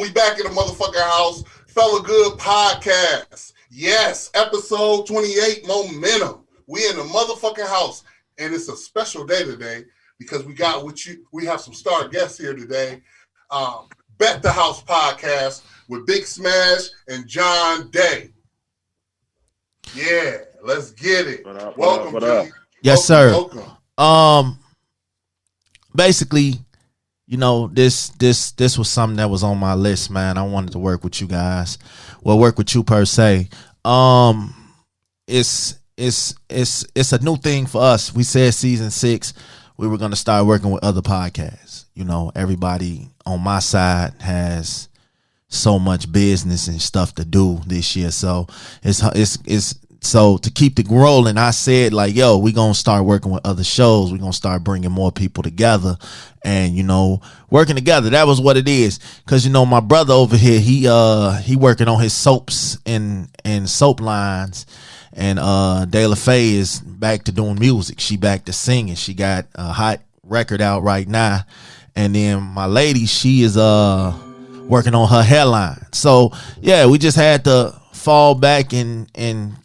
We back in the motherfucking house. Fellagood Podcast. Yes, episode 28, Momentum. We in the motherfucking house. And it's a special day today because we have some star guests here today. Bet the House Podcast with Big Smash and John Day. Yeah, let's get it. Welcome, G. Yes, sir. Basically, you know, this was something that was on my list, man. I wanted to work with you guys. Well, work with you per se. It's a new thing for us. We said season 6 we were going to start working with other podcasts. You know, everybody on my side has so much business and stuff to do this year. So it's so to keep it rolling, I said, like, yo, we're going to start working with other shows. We're going to start bringing more people together and, you know, working together. That was what it is. Because, you know, my brother over here, he working on his soaps and soap lines. And De La Faye is back to doing music. She back to singing. She got a hot record out right now. And then my lady, she is working on her hairline. So, yeah, we just had to fall back and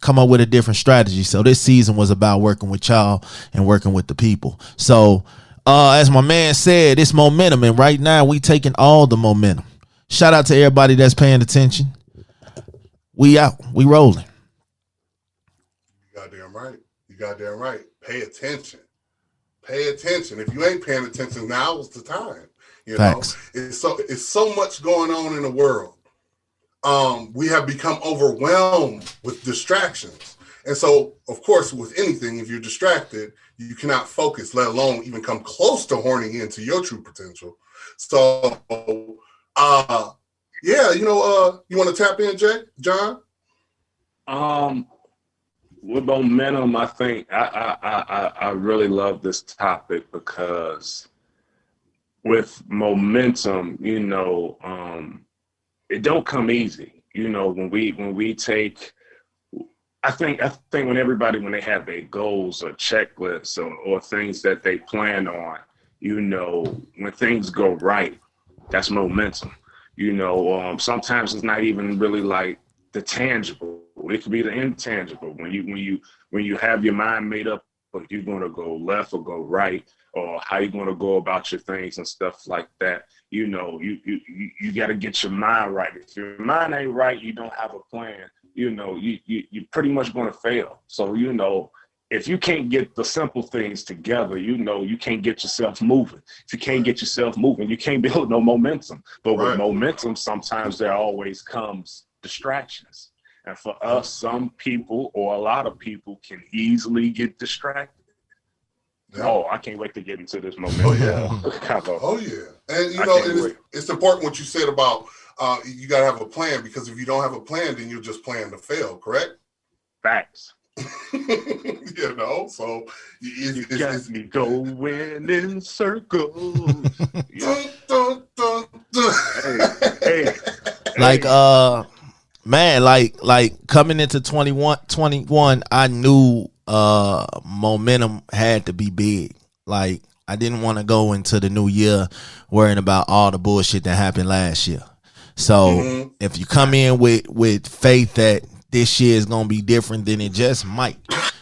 come up with a different strategy. So this season was about working with y'all and working with the people. So as my man said, it's momentum, and right now we taking all the momentum. Shout out to everybody that's paying attention. We out, we rolling. You goddamn right. Pay attention. If you ain't paying attention, now is the time. You Facts. know, it's so much going on in the world. We have become overwhelmed with distractions. And so, of course, with anything, if you're distracted, you cannot focus, let alone even come close to horning into your true potential. So, yeah, you know, you want to tap in, John? With momentum, I think I really love this topic because with momentum, you know, it don't come easy, you know. When we take, I think when they have their goals or checklists or things that they plan on, you know, when things go right, that's momentum. You know, sometimes it's not even really like the tangible; it could be the intangible. When you have your mind made up, if you're going to go left or go right, or how you're going to go about your things and stuff like that. You know, you got to get your mind right. If your mind ain't right, you don't have a plan. You know, you're pretty much going to fail. So, you know, if you can't get the simple things together, you know, you can't get yourself moving. If you can't get yourself moving, you can't build no momentum. But with momentum, sometimes there always comes distractions. And for us, some people or a lot of people can easily get distracted. Yeah. Oh, I can't wait to get into this moment. Oh, yeah. And, you know, it's important what you said about you got to have a plan, because if you don't have a plan, then you're just planning to fail, correct? Facts. You know, so you got me going in circles. Hey. Like, man, like coming into 21, I knew momentum had to be big. Like, I didn't want to go into the new year worrying about all the bullshit that happened last year. So if you come in with faith that this year is gonna be different, then it just might.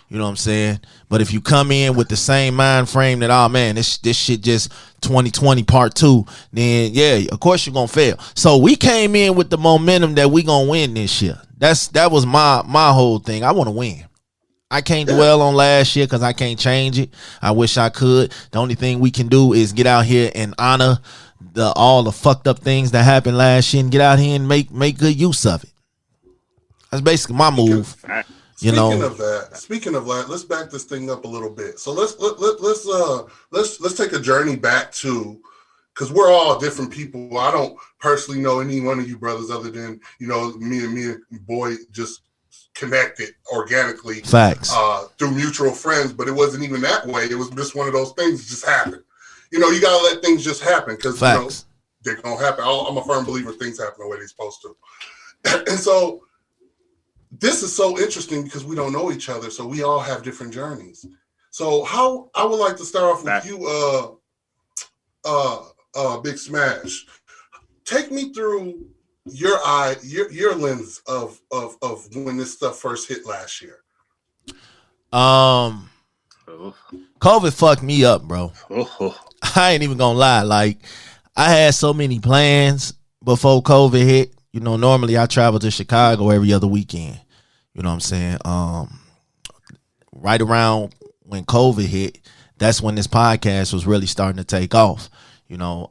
You know what I'm saying? But if you come in with the same mind frame that, oh man, this shit just 2020 part 2, then yeah, of course you're gonna fail. So we came in with the momentum that we gonna win this year. That was my whole thing. I want to win. I can't dwell on last year because I can't change it. I wish I could. The only thing we can do is get out here and honor all the fucked up things that happened last year and get out here and make good use of it. That's basically my move. Speaking of that, let's back this thing up a little bit. So let's take a journey back to, because we're all different people. I don't personally know any one of you brothers other than, you know, me and Boy just connected organically. Facts. Through mutual friends, but it wasn't even that way. It was just one of those things that just happened. You know, you gotta let things just happen because, you know, they're gonna happen. I'm a firm believer things happen the way they're supposed to. And so this is so interesting because we don't know each other, so we all have different journeys. So how I would like to start off with you, Big Smash. take me through your lens of when this stuff first hit last year. COVID fucked me up, bro. I ain't even gonna lie. Like, I had so many plans before COVID hit. You know, normally I travel to Chicago every other weekend. You know what I'm saying? Right around when COVID hit, that's when this podcast was really starting to take off. You know,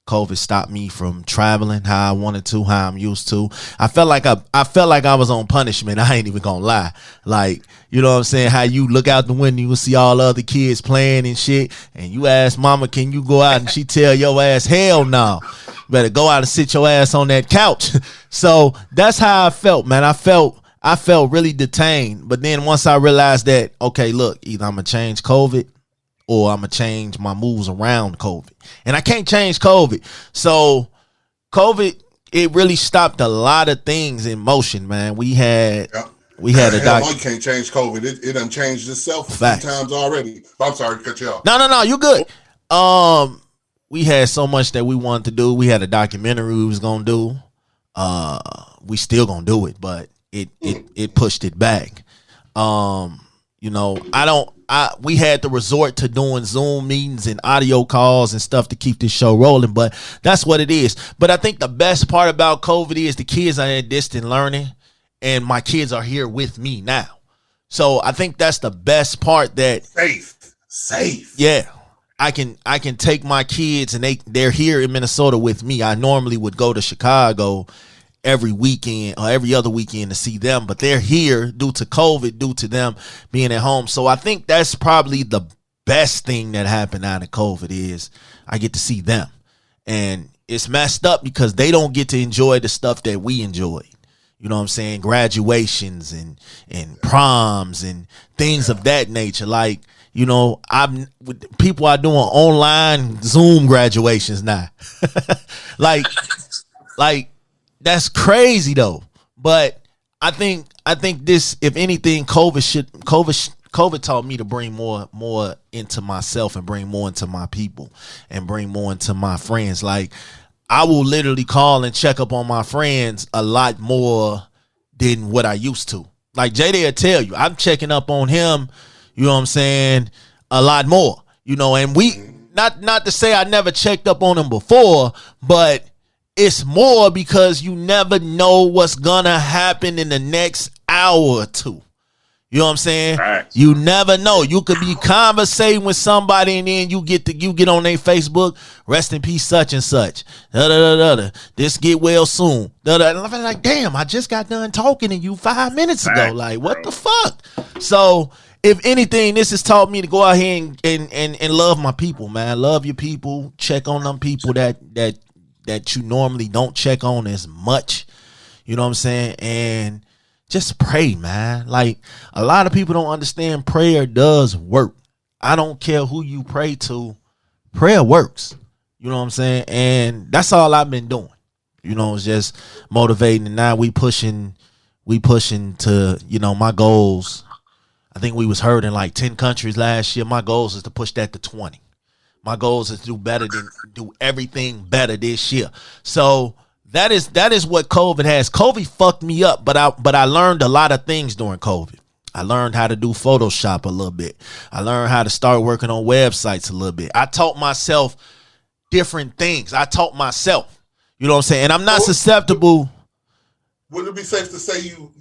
COVID stopped me from traveling how I wanted to, how I'm used to. I felt like I was on punishment. I ain't even gonna lie. Like, you know what I'm saying? How you look out the window, you see all the other kids playing and shit, and you ask mama, can you go out? And she tell your ass, hell no. Better go out and sit your ass on that couch. So that's how I felt, man. I felt really detained. But then once I realized that, okay, look, either I'm gonna change COVID or I'm going to change my moves around COVID. And I can't change COVID. So COVID, it really stopped a lot of things in motion, man. We had a you can't change COVID. It done changed itself a few times already. I'm sorry to cut you off. No, you good. We had so much that we wanted to do. We had a documentary we was going to do. We still going to do it, but it pushed it back. You know, we had to resort to doing Zoom meetings and audio calls and stuff to keep this show rolling, but that's what it is. But I think the best part about COVID is the kids are in distant learning, and my kids are here with me now. So I think that's the best part. That safe. Yeah. I can take my kids and they're here in Minnesota with me. I normally would go to Chicago every weekend or every other weekend to see them, but they're here due to COVID, due to them being at home. So I think that's probably the best thing that happened out of COVID is I get to see them. And it's messed up because they don't get to enjoy the stuff that we enjoyed. You know what I'm saying? Graduations and proms and things of that nature. Like, you know, people are doing online Zoom graduations now. like that's crazy though. But I think this, if anything, COVID taught me to bring more into myself and bring more into my people and bring more into my friends. Like, I will literally call and check up on my friends a lot more than what I used to. Like JD will tell you, I'm checking up on him, you know what I'm saying, a lot more. You know, and we not to say I never checked up on him before, but it's more because you never know what's gonna happen in the next hour or two. You know what I'm saying? Right. You never know. You could be conversating with somebody and then you get on their Facebook, rest in peace such and such. This get well soon. And I'm like, damn, I just got done talking to you 5 minutes ago. Like, what the fuck? So if anything, this has taught me to go out here and love my people, man. Love your people. Check on them people that you normally don't check on as much. You know what I'm saying? And just pray, man. Like, a lot of people don't understand prayer does work. I don't care who you pray to. Prayer works. You know what I'm saying? And that's all I've been doing. You know, it's just motivating. And now we pushing to, you know, my goals. I think we was heard in like 10 countries last year. My goals is to push that to 20. My goals is to do everything better this year. So that is what COVID has. COVID fucked me up, but I learned a lot of things during COVID. I learned how to do Photoshop a little bit. I learned how to start working on websites a little bit. I taught myself different things. You know what I'm saying? And I'm not susceptible. Would it be safe to say you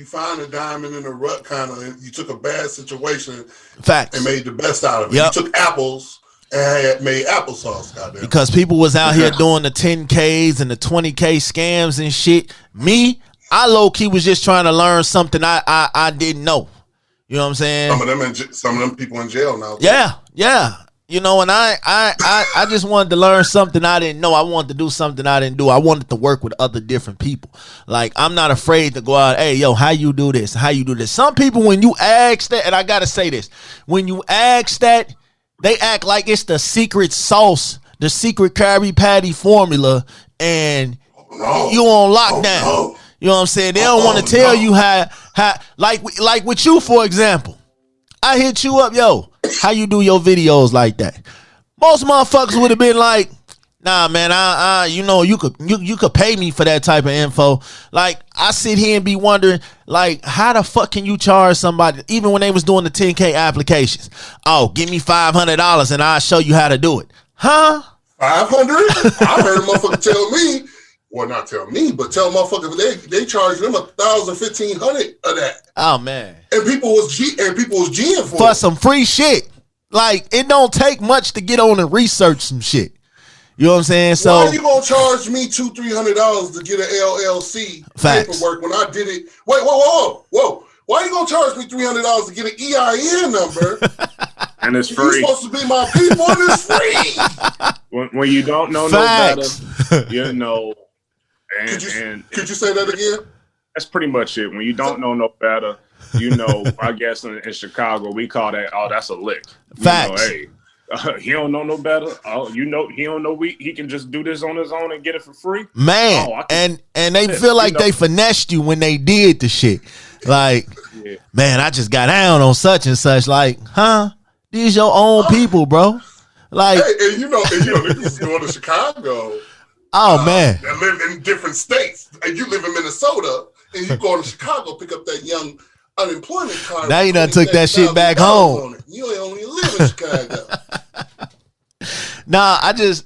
found a diamond in a rut, kind of? You took a bad situation, facts, and made the best out of it. Yep. You took apples and made applesauce, goddamn. Because people was out here doing the 10Ks and the 20K scams and shit. Me, I low key was just trying to learn something I didn't know. You know what I'm saying? Some of them people in jail now. Yeah. You know, and I just wanted to learn something I didn't know. I wanted to do something I didn't do. I wanted to work with other different people. Like, I'm not afraid to go out, hey, yo, how you do this? How you do this? Some people, when you ask that, and I got to say this, when you ask that, they act like it's the secret sauce, the secret Krabby Patty formula, and you on lockdown. You know what I'm saying? They don't want to tell you how like with you, for example. I hit you up, yo, how you do your videos like that? Most motherfuckers would have been like, Nah, man, you could pay me for that type of info. Like, I sit here and be wondering, like, how the fuck can you charge somebody, even when they was doing the 10K applications? Oh, give me $500 and I'll show you how to do it. Huh? 500? I heard a motherfucker tell me, well, not tell me, but tell motherfucker they charge them 1,000, 1,500 of that. Oh man. And people was G'ing for it. Some free shit. Like, it don't take much to get on and research some shit. You know what I'm saying? So why are you gonna charge me $200-$300 to get an LLC paperwork when I did it? Wait, whoa! Why are you gonna charge me $300 to get an EIN number? And it's free. You're supposed to be my people, and it's free. When you don't know Facts. no better, you know. Could you say that again? That's pretty much it. When you don't know no better, you know. I guess in Chicago we call that, oh, that's a lick. Facts. You know, hey, he don't know no better. Oh, you know, he don't know he can just do this on his own and get it for free. Man, and they feel like they finessed you when they did the shit. Like, man, I just got down on such and such. Like, huh? These your own people, bro. Like, hey, and you know, niggas going to Chicago. Oh man, that live in different states. And you live in Minnesota, and you go to Chicago, pick up that young unemployment card. Now you done took that shit back home. You ain't only live in Chicago. Nah, I just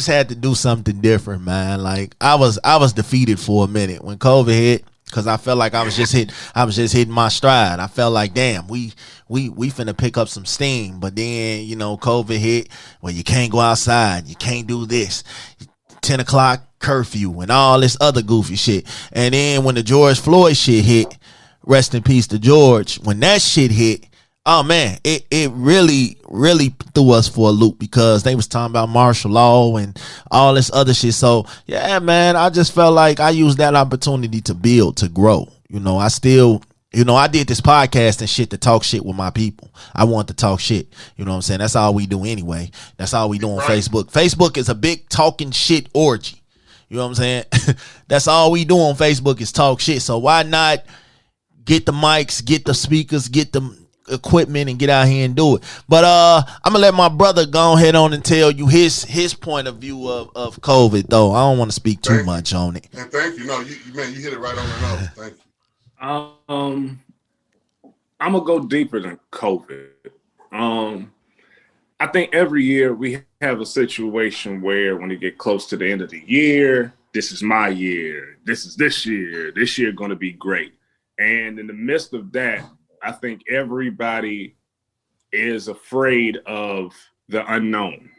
had to do something different, man. Like, I was defeated for a minute when COVID hit, because I felt like I was just hitting my stride. I felt like, damn, we finna pick up some steam. But then, you know, COVID hit, well, you can't go outside, you can't do this, 10 o'clock curfew and all this other goofy shit. And then when the George Floyd shit hit, rest in peace to George, when that shit hit, oh man, it really threw us for a loop, because they was talking about martial law and all this other shit. So yeah, man, I just felt like I used that opportunity to build, to grow. You know, I did this podcast and shit to talk shit with my people. I want to talk shit. You know what I'm saying? That's all we do anyway. That's all we do on Facebook. Facebook is a big talking shit orgy. You know what I'm saying? That's all we do on Facebook is talk shit. So why not get the mics, get the speakers, get the equipment, and get out here and do it? But I'm gonna let my brother go ahead on and tell you his point of view of COVID, though. I don't want to speak too much on it. And thank you. No, you hit it right on the nose. Thank you. I'm gonna go deeper than COVID. I think every year we have a situation where when you get close to the end of the year, this is my year, this year going to be great. And in the midst of that, I think everybody is afraid of the unknown.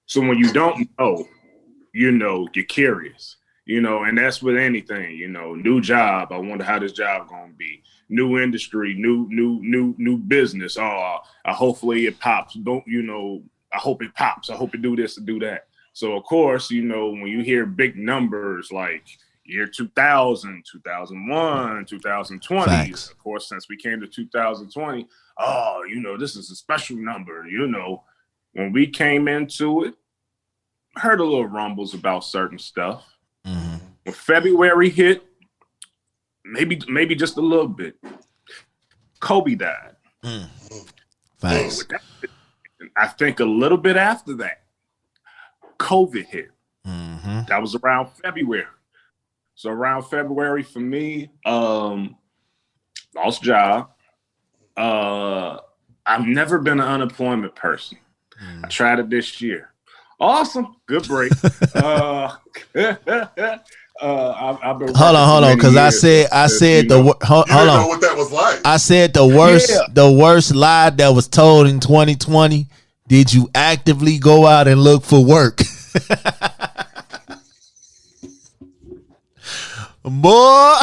So when you don't know, you know, you're curious, you know, and that's with anything, you know, new job. I wonder how this job going to be. New industry, new business. Hopefully it pops. I hope it pops. I hope it do this and do that. So of course, you know, when you hear big numbers like year 2000, 2001, 2020, Facts. of course, since we came to 2020, you know, this is a special number. You know, when we came into it, I heard a little rumbles about certain stuff. Mm-hmm. When February hit, maybe just a little bit, Kobe died. Facts. I think a little bit after that, COVID hit. Mm-hmm. That was around February. So around February for me, lost job. I've never been an unemployment person. I tried it this year. Awesome. Good break. I've been hold on, because I said hold on. Know what that was like. I said the worst lie that was told in 2020. Did you actively go out and look for work? Boy.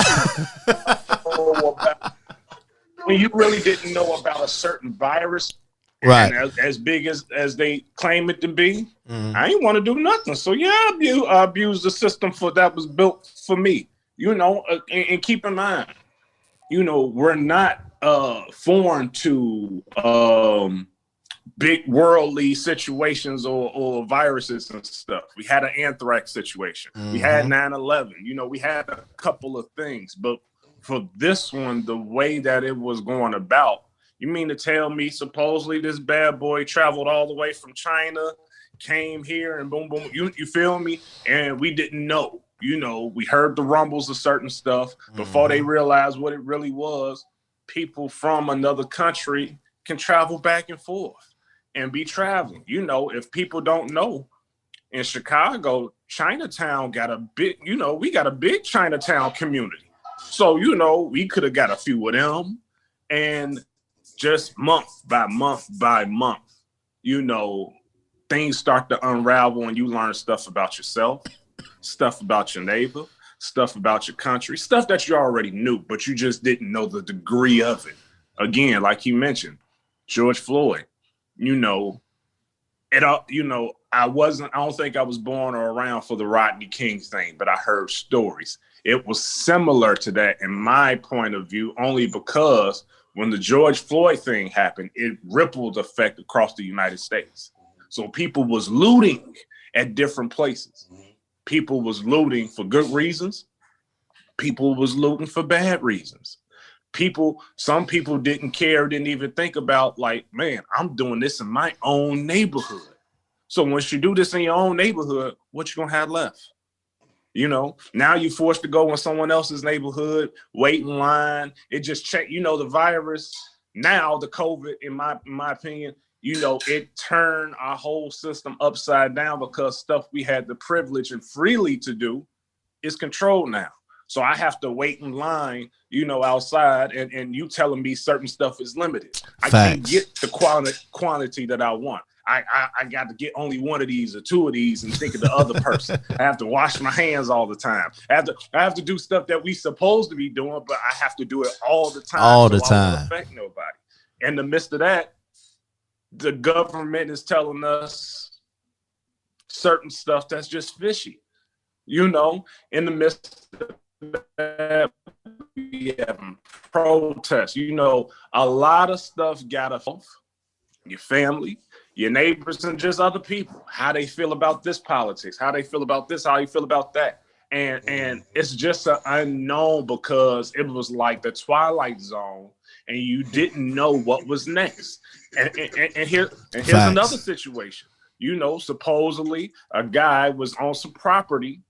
When you really didn't know about a certain virus, right, as big as they claim it to be, I ain't want to do nothing. So yeah, I abused the system that was built for me. You know, and keep in mind, you know, we're not foreign to big worldly situations or viruses and stuff. We had an anthrax situation. We had 9/11. You know, we had a couple of things, but for this one, the way that it was going about, you mean to tell me supposedly this bad boy traveled all the way from China, came here and boom, boom. You feel me? And we didn't know. We heard the rumbles of certain stuff before they realized what it really was. People from another country can travel back and forth and be traveling. If people don't know, in Chicago, Chinatown got a big, we got a big Chinatown community. So, we could have got a few of them. And just month by month by month, things start to unravel and you learn stuff about yourself, stuff about your neighbor, stuff about your country, stuff that you already knew, but you just didn't know the degree of it. Again, like he mentioned, George Floyd, I don't think I was born or around for the Rodney King thing, but I heard stories. It was similar to that in my point of view, only because when the George Floyd thing happened, it rippled effect across the United States. So people was looting at different places. People was looting for good reasons. People was looting for bad reasons. Some people didn't care, didn't even think about like, man, I'm doing this in my own neighborhood. So once you do this in your own neighborhood, what you gonna have left? Now you're forced to go in someone else's neighborhood, wait in line. It just check, the virus. Now the COVID, in my opinion, it turned our whole system upside down because stuff we had the privilege and freely to do is controlled now. So I have to wait in line, outside, and you telling me certain stuff is limited. I can't get the quantity that I want. I got to get only one of these or two of these and think of the other person. I have to wash my hands all the time. I have to do stuff that we supposed to be doing, but I have to do it all the time. All the time. I won't affect nobody. In the midst of that, the government is telling us certain stuff that's just fishy. In the midst of that, we have protests. A lot of stuff got to your family, your neighbors, and just other people. How they feel about this politics, how they feel about this, how you feel about that. And it's just an unknown because it was like the Twilight Zone and you didn't know what was next. And here's another situation. Supposedly a guy was on some property,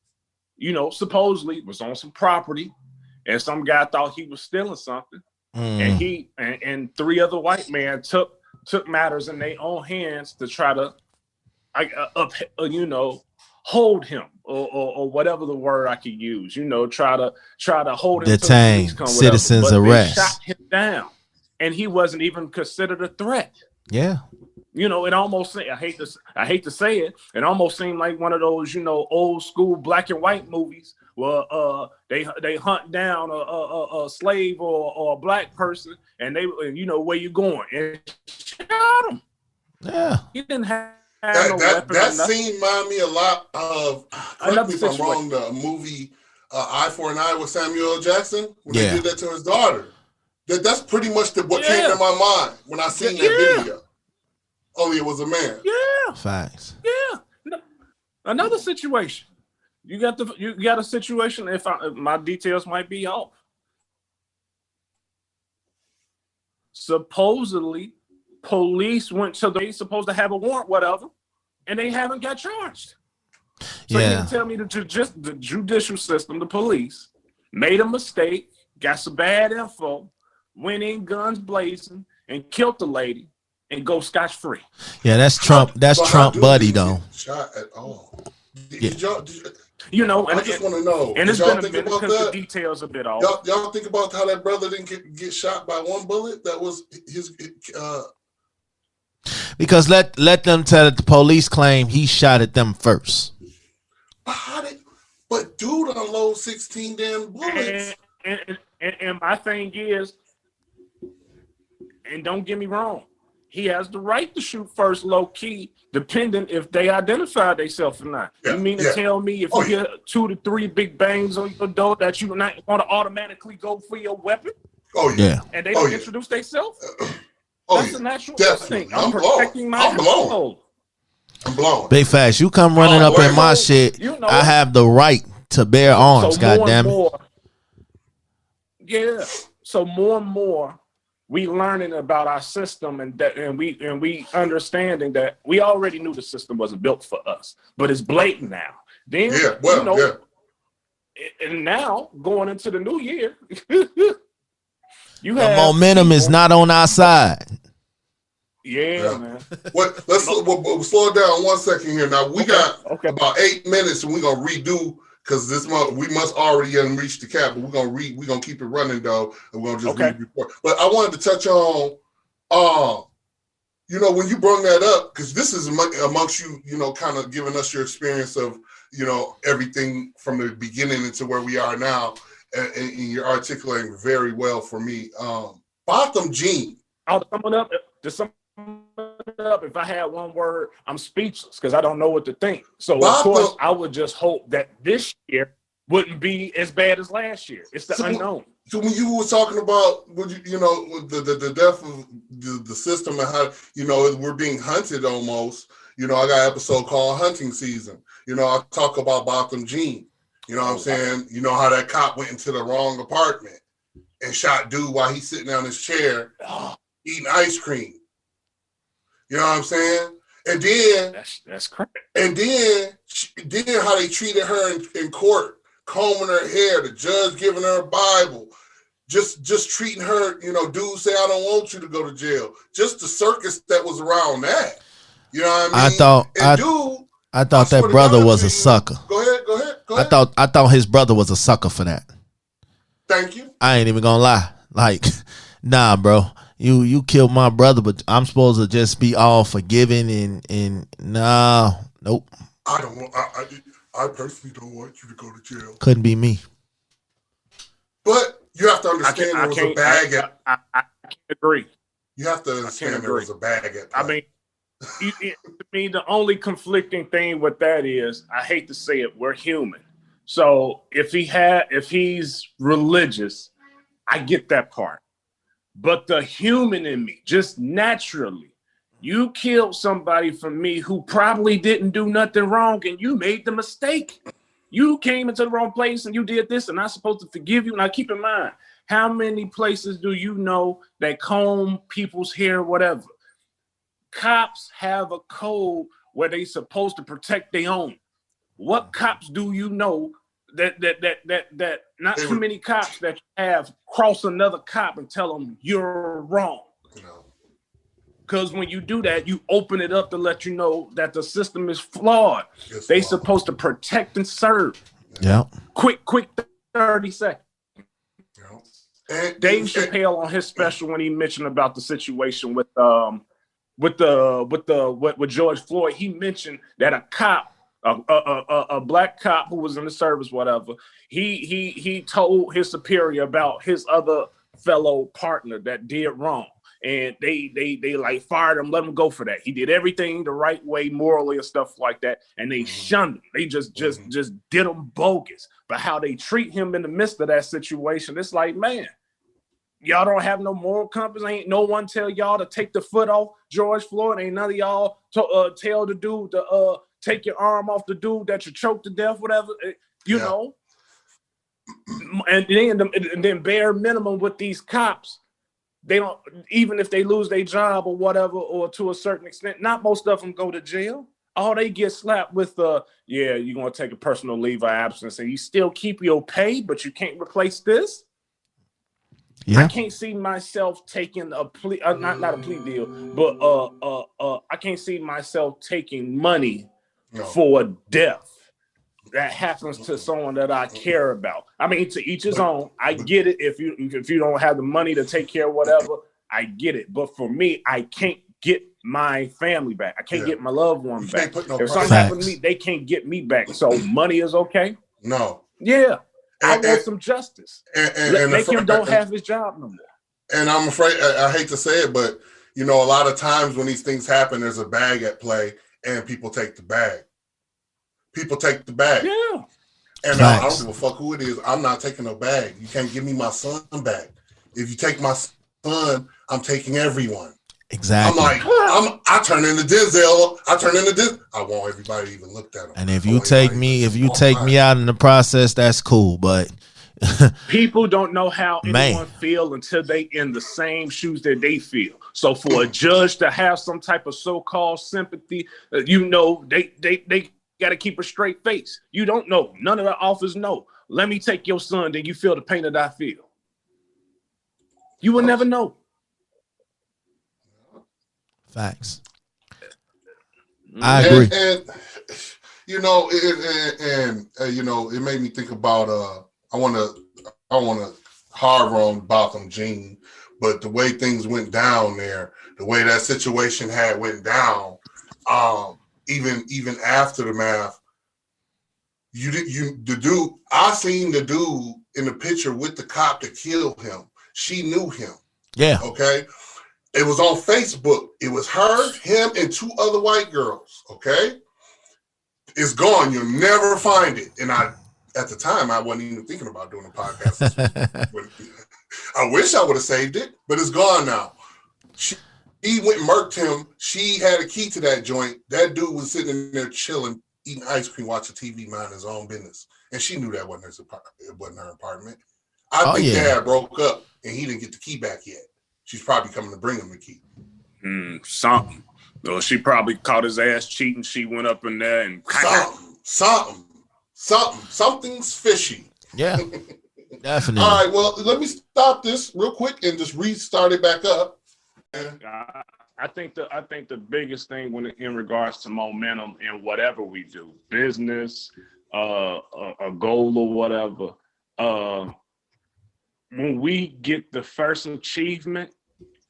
and some guy thought he was stealing something. And he and three other white men took matters in their own hands to try to hold him or whatever the word I could use, try to hold him. Detain, citizens arrest. They shot him down and he wasn't even considered a threat. Yeah. It almost, I hate to say it, it almost seemed like one of those, old school black and white movies where they hunt down a slave or a black person and they, where you going, and shot him. Yeah. He didn't have that scene reminded me a lot of, correct me if I'm wrong, the movie Eye for an Eye with Samuel L. Jackson, when they did that to his daughter. That's pretty much what came to my mind when I seen that video. Only it was a man. Yeah. Facts. Yeah. Another situation. You got a situation. If my details might be off. Supposedly, police went to they supposed to have a warrant, whatever, and they haven't got charged. So you can tell me that just the judicial system, the police, made a mistake, got some bad info, went in guns blazing, and killed the lady, and go scotch free. Yeah, that's Trump. That's Trump buddy though. Shot at all. And I just want to know. And it's been a minute because the details a bit off. Y'all think about how that brother didn't get shot by one bullet? That was his. Because let them tell that the police claim he shot at them first. But dude unload 16 damn bullets. And my thing is, and don't get me wrong, he has the right to shoot first, low key, depending if they identify themselves or not. You mean to tell me if you get 2 to 3 big bangs on your door that you not want to automatically go for your weapon? Oh yeah. And they don't introduce themselves? That's a natural instinct. I'm protecting my household. I'm blown. Big facts. You come running up in my shit. I have the right to bear arms. So goddamn it. So more and more, we learning about our system, and we understanding that we already knew the system wasn't built for us, but it's blatant now. Then and now going into the new year, the momentum is not on our side. Yeah, man. Let's slow it down 1 second here. Now we got about 8 minutes, and we're gonna redo because this month we must already reach the cap. But we're gonna keep it running though, and we're gonna just report. But I wanted to touch on, when you brought that up, because this is amongst you, kind of giving us your experience of, everything from the beginning into where we are now, and you're articulating very well for me. Botham Jean. I'll sum it up. If I had one word, I'm speechless because I don't know what to think. So of course, I would just hope that this year wouldn't be as bad as last year. It's the unknown. So when you were talking about, the death of the system and how, we're being hunted almost, I got an episode called Hunting Season. I talk about Botham Jean. You know what I'm saying? You know how that cop went into the wrong apartment and shot dude while he's sitting on his chair eating ice cream. You know what I'm saying? And then that's correct. And then how they treated her in court, combing her hair, the judge giving her a Bible, just treating her, dude say, I don't want you to go to jail. Just the circus that was around that. You know what I mean? I thought that brother was a sucker. Go ahead. I thought his brother was a sucker for that. Thank you. I ain't even gonna lie. Like, nah, bro. You killed my brother, but I'm supposed to just be all forgiving and nah, nope. I personally don't want you to go to jail. Couldn't be me. But you have to understand there was a bag at. I can't agree. You have to understand there was a bag at. I mean, the only conflicting thing with that is, I hate to say it, we're human. So if he's religious, I get that part. But the human in me, just naturally, you killed somebody for me who probably didn't do nothing wrong, and you made the mistake. You came into the wrong place and you did this, and I'm supposed to forgive you. Now keep in mind, how many places do you know that comb people's hair, whatever? Cops have a code where they supposed to protect their own. What cops do you know that not too many cops that have cross another cop and tell them you're wrong? Because when you do that, you open it up to let you know that the system is flawed. They supposed to protect and serve. Yeah. Quick 30 seconds. Dave Chappelle on his special, when he mentioned about the situation with George Floyd, he mentioned that a cop, a black cop who was in the service, whatever, he told his superior about his other fellow partner that did wrong, and they like fired him, let him go for that. He did everything the right way, morally and stuff like that, and they shunned him. They just did him bogus. But how they treat him in the midst of that situation, it's like, man, y'all don't have no moral compass. Ain't no one tell y'all to take the foot off George Floyd. Ain't none of y'all tell the dude to take your arm off the dude that you choked to death, whatever, you know. And then bare minimum with these cops, they don't, even if they lose their job or whatever, or to a certain extent, not most of them go to jail. All they get slapped with you're going to take a personal leave of absence and you still keep your pay, but you can't replace this. Yeah. I can't see myself taking a plea, not a plea deal, but I can't see myself taking money for death that happens to someone that I care about. I mean, to each his own. I get it. If you don't have the money to take care of whatever, I get it. But for me, I can't get my family back. I can't get my loved one back. If something happened to me, they can't get me back. So money is okay? No. Yeah. I want some justice. And make him don't have his job no more. And I'm afraid, I hate to say it, but a lot of times when these things happen, there's a bag at play, and people take the bag. People take the bag. Yeah. And I don't give a fuck who it is. I'm not taking no bag. You can't give me my son back. If you take my son, I'm taking everyone. Exactly. I'm like, I turn into Denzel. I want everybody to even look at him. And if you take me out in the process, that's cool. But People don't know how Man. anyone feel until they in the same shoes that they feel. So for a judge to have some type of so-called sympathy, they got to keep a straight face. You don't know. None of the officers know. Let me take your son, then you feel the pain that I feel. You will never know. Facts. I agree. And you know, it made me think about I want to hard on Botham Jean, but the way things went down there, the way that situation had went down, even after the math, the dude, I seen the dude in the picture with the cop that killed him. She knew him. Yeah. Okay. It was on Facebook. It was her, him, and 2 other white girls. Okay. It's gone. You'll never find it. And at the time, I wasn't even thinking about doing a podcast. I wish I would have saved it, but it's gone now. He went and murked him. She had a key to that joint. That dude was sitting in there chilling, eating ice cream, watching TV, minding his own business. And she knew that wasn't her apartment. I think they had broke up and he didn't get the key back yet. She's probably coming to bring him the key. Something. Well, she probably caught his ass cheating. She went up in there and something's fishy. Yeah, definitely. All right, well, let me stop this real quick and just restart it back up. I think the biggest thing in regards to momentum in whatever we do, business, a goal or whatever, when we get the first achievement,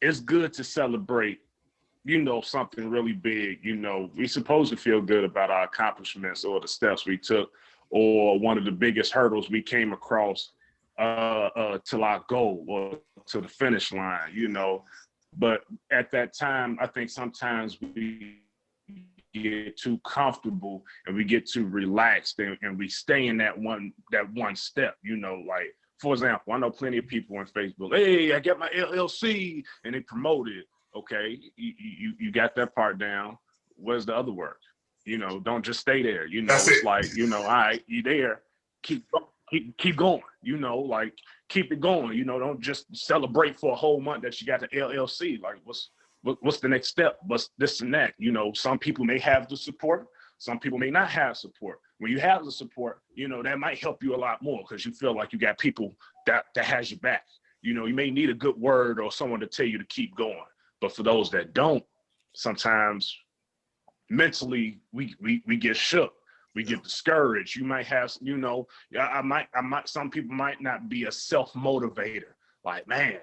it's good to celebrate, something really big. We supposed to feel good about our accomplishments or the steps we took or one of the biggest hurdles we came across to our goal or to the finish line, But at that time, I think sometimes we get too comfortable and we get too relaxed and we stay in that one step, like, for example, I know plenty of people on Facebook, hey, I got my LLC and they promote it. Okay, you got that part down. Where's the other work? Don't just stay there. It's like, all right, you there, keep going, like keep it going. Don't just celebrate for a whole month that you got the LLC. Like what's the next step? What's this and that? Some people may have the support. Some people may not have support. When you have the support, that might help you a lot more because you feel like you got people that has your back. You may need a good word or someone to tell you to keep going. But for those that don't, sometimes mentally we get shook. We get discouraged. You might have, some people might not be a self-motivator. Like, man,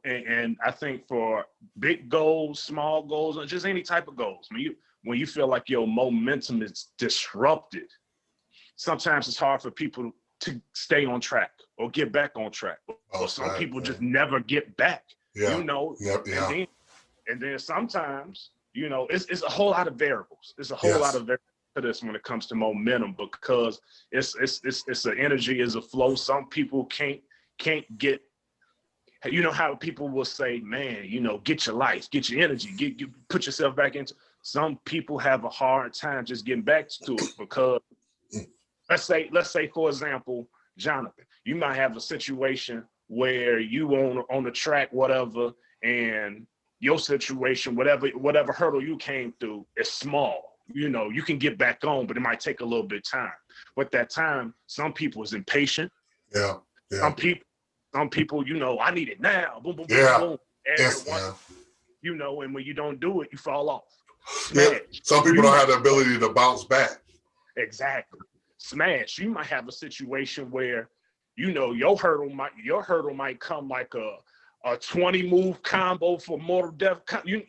and I think for big goals, small goals, or just any type of goals, when you feel like your momentum is disrupted, sometimes it's hard for people to stay on track or get back on track. Or some people just never get back, And then sometimes, it's a whole lot of variables. It's a whole lot of variables to this when it comes to momentum because it's an energy, is a flow. Some people can't get, how people will say, man, get your life, get your energy, put yourself back into. Some people have a hard time just getting back to it because let's say for example, Jonathan, you might have a situation where you on the track, whatever, and your situation, whatever hurdle you came through is small. You can get back on, but it might take a little bit of time. But that time, some people is impatient. Yeah. Some people, I need it now. Boom, boom, boom, boom. And when you don't do it, you fall off. Yeah. Some people don't have the ability to bounce back. Exactly. Smash. You might have a situation where, your hurdle might come like a 20 move combo for Mortal Death. The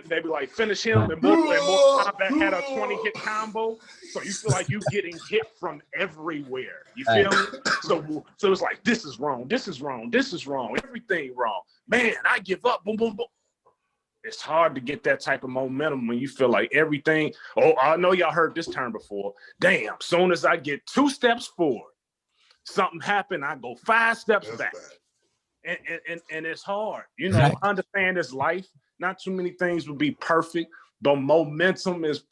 they be like finish him and Mortal Kombat had a 20 hit combo. So you feel like you getting hit from everywhere. You feel me? So it's like this is wrong, everything wrong. Man, I give up. Boom, boom, boom. It's hard to get that type of momentum when you feel like everything. Oh, I know y'all heard this term before. Damn, soon as I get 2 steps forward, something happened, I go 5 steps back. And it's hard. I understand this life. Not too many things will be perfect, but momentum is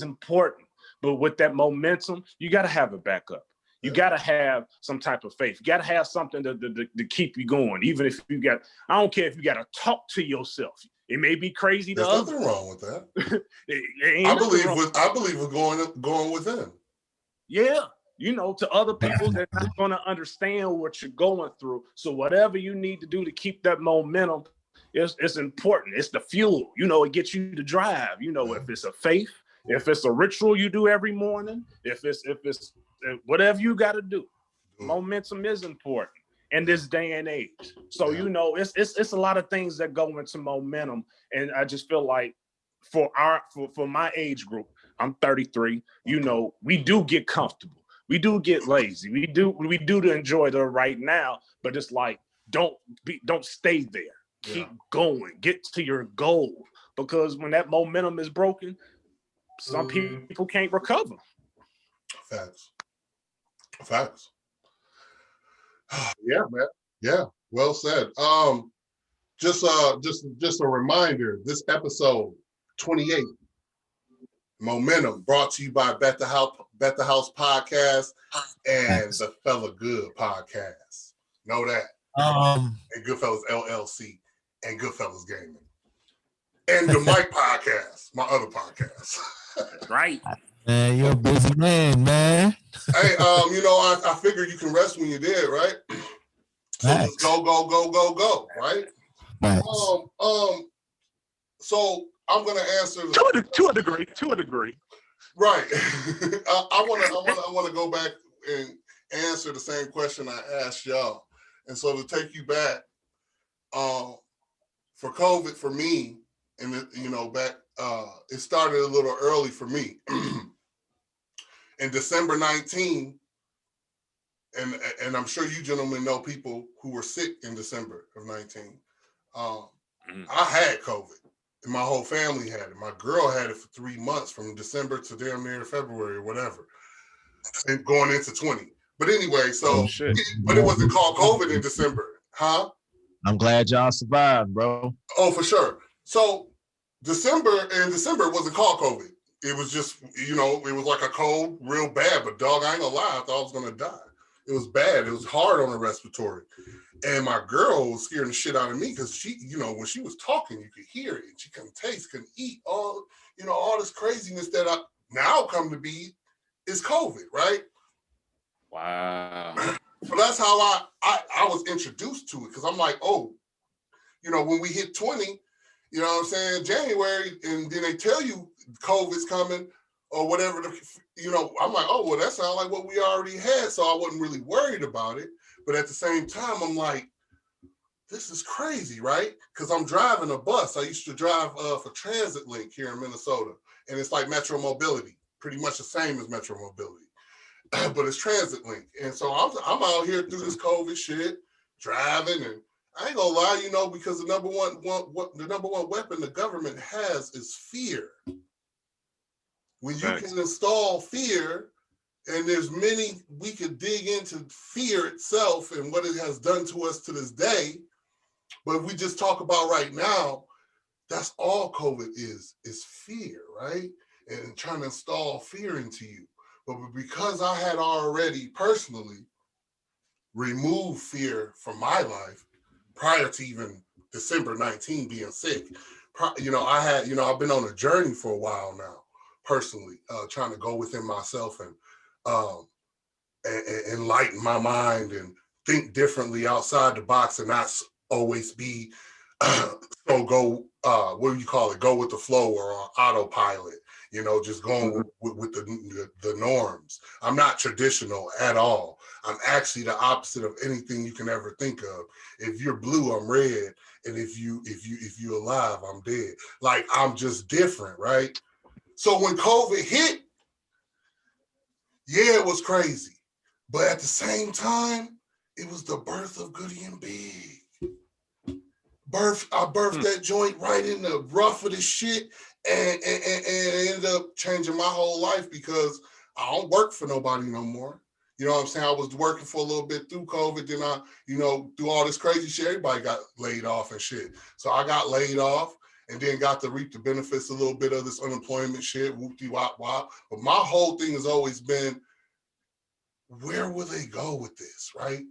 important. But with that momentum, you got to have a backup. You got to have some type of faith. You got to have something to keep you going. Even if you got, I don't care if you got to talk to yourself. It may be crazy to There's others. nothing wrong with that. I believe with going within. Yeah. To other people, they're not going to understand what you're going through. So whatever you need to do to keep that momentum, it's important. It's the fuel. It gets you to drive. If it's a faith, if it's a ritual you do every morning, if it's whatever you got to do, momentum is important in this day and age. So it's a lot of things that go into momentum, and I just feel like for my age group, I'm 33. We do get comfortable. We do get lazy. We do to enjoy the right now, but it's like don't stay there. Keep going. Get to your goal, because when that momentum is broken, some people can't recover. Facts. Yeah, man. Yeah, well said. Just a reminder. This episode 28. Momentum, brought to you by Bet the House Podcast and the Fellagood Podcast. Know that. And Goodfellas LLC and Goodfellas Gaming. And the Mike Podcast, my other podcast. Right. Man, you're a busy man. Hey, I figure you can rest when you're dead, right? So let's go, right? Nice. So I'm gonna answer to a degree. Right. I wanna go back and answer the same question I asked y'all. And so to take you back, for COVID for me, and back it started a little early for me. In December 19, and I'm sure you gentlemen know people who were sick in December of 19. I had COVID. And my whole family had it. My girl had it for 3 months, from December to damn near February or whatever, and going into 20. But anyway, but it wasn't called COVID in December, huh? I'm glad y'all survived, bro. Oh, for sure. So December wasn't called COVID. It was just, it was like a cold, real bad. But dog, I ain't gonna lie, I thought I was gonna die. It was bad. It was hard on the respiratory. And my girl was scaring the shit out of me, because she, when she was talking, you could hear it. She couldn't taste, couldn't eat, all this craziness that I now come to be is COVID, right? Wow. So that's how I was introduced to it, because I'm like, when we hit 20, January, and then they tell you COVID's coming or whatever, I'm like, that sounds like what we already had. So I wasn't really worried about it. But at the same time, I'm like, this is crazy, right? Because I'm driving a bus. I used to drive for Transit Link here in Minnesota. And it's like Metro Mobility, pretty much the same as Metro Mobility. But it's Transit Link. And so I'm out here through this COVID shit, driving, and I ain't gonna lie, because the number one weapon the government has is fear. When you can install fear, and there's many, we could dig into fear itself and what it has done to us to this day. But if we just talk about right now, that's all COVID is fear, right? And trying to install fear into you. But because I had already personally removed fear from my life prior to even December 19 being sick, I've been on a journey for a while now, personally, trying to go within myself and enlighten my mind and think differently outside the box, and not always be go with the flow or on autopilot, just going with the norms. I'm not traditional at all. I'm actually the opposite of anything you can ever think of. If you're blue, I'm red, and if you're alive, I'm dead. Like, I'm just different, right? So when COVID hit, yeah, it was crazy. But at the same time, it was the birth of Goody and Big. I birthed that joint right in the rough of the shit, and ended up changing my whole life, because I don't work for nobody no more. You know what I'm saying? I was working for a little bit through COVID, then I, through all this crazy shit, everybody got laid off and shit. So I got laid off, and then got to reap the benefits a little bit of this unemployment shit, whoop-de-wop-wop. But my whole thing has always been, where will they go with this, right?